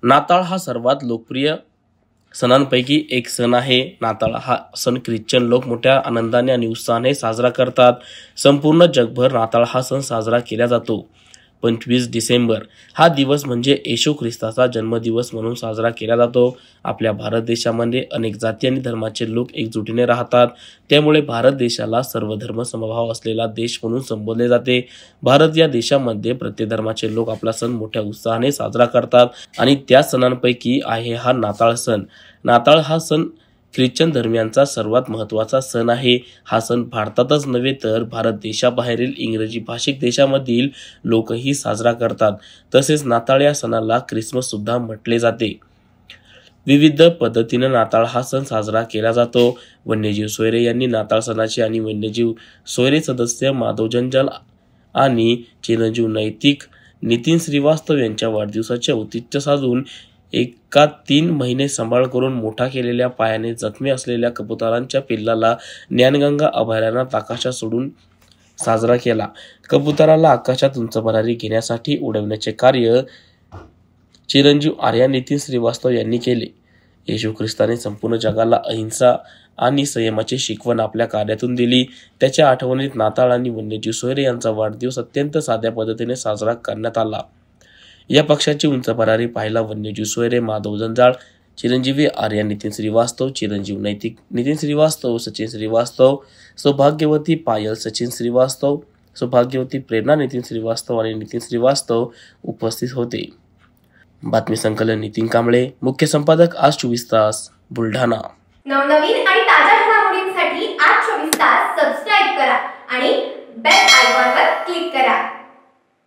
नाताळ हा सर्वात लोकप्रिय सणांपैकी एक सण आहे। नाताळ हा सण ख्रिश्चन लोक मोठ्या आनंदाने आणि उत्साहाने साजरा करतात। संपूर्ण जगभर नाताळ हा सण साजरा केला जातो। 25 डिसेंबर हा दिवस म्हणजे येशू ख्रिस्ताचा जन्मदिवस म्हणून साजरा केला जातो। आपल्या भारत देशामध्ये अनेक जाती आणि धर्माचे लोक एकजुटीने राहतात, त्यामुळे भारत देशाला सर्वधर्म समभाव असलेला देश म्हणून संबोधले जाते। भारत या देशामध्ये प्रत्येक धर्माचे लोक आपला सण मोठ्या उत्साहाने साजरा करतात आणि त्या सणांपैकी आहे हा नाताळ सण। नाताळ हा सण ख्रिश्चन धर्मियांचा सर्वात महत्त्वाचा सण आहे। हा सण भारतातच नव्हे तर भारत देशाबाहेरील इंग्रजी भाषिक देशामधील लोकही साजरा करतात। तसेच नाताळ या सणाला ख्रिसमस सुद्धा म्हटले जाते। विविध पद्धतीने नाताळ हा सण साजरा केला जातो। वन्यजीव सोयरे यांनी नाताळ सणाची आणि वन्यजीव सोयरे सदस्य माधव जंजाल आणि चिरंजीव नैतिक नितीन श्रीवास्तव यांच्या वाढदिवसाचे औचित्य साधून एका 3 महिने सांभाळ करून मोठा केलेल्या पायाने जखमी असलेल्या कबुतरांच्या पिल्लाला ज्ञानगंगा अभयारण्यात आकाशात सोडून साजरा केला। कबुतराला आकाशात उंच भरारी घेण्यासाठी उडवण्याचे कार्य चिरंजीव आर्या नितीन श्रीवास्तव यांनी केले। येशू ख्रिस्ताने संपूर्ण जगाला अहिंसा आणि संयमाची शिकवण आपल्या कार्यातून दिली। त्याच्या आठवणीत नाताळ आणि वन्यजीव सोयरे यांचा वाढदिवस अत्यंत साध्या पद्धतीने साजरा करण्यात आला। या पक्षाची उंच भरारी पाहायला वन्यजीव सोयरे माधव जंजाळ, चिरंजीवी आर्या नितीन श्रीवास्तव, चिरंजीव नैतिक नितीन श्रीवास्तव, सचिन श्रीवास्तव, सौभाग्यवती पायल सचिन श्रीवास्तव, सौभाग्यवती प्रेरणा नितीन श्रीवास्तव आणि नितीन श्रीवास्तव उपस्थित होते। बातमी संकलन नितीन कांबळे, मुख्य संपादक आज 24 तास, बुलढाणा। नवनवीन आणि ताज्या घडामोडींसाठी आज 24 तास सबस्क्राइब करा आणि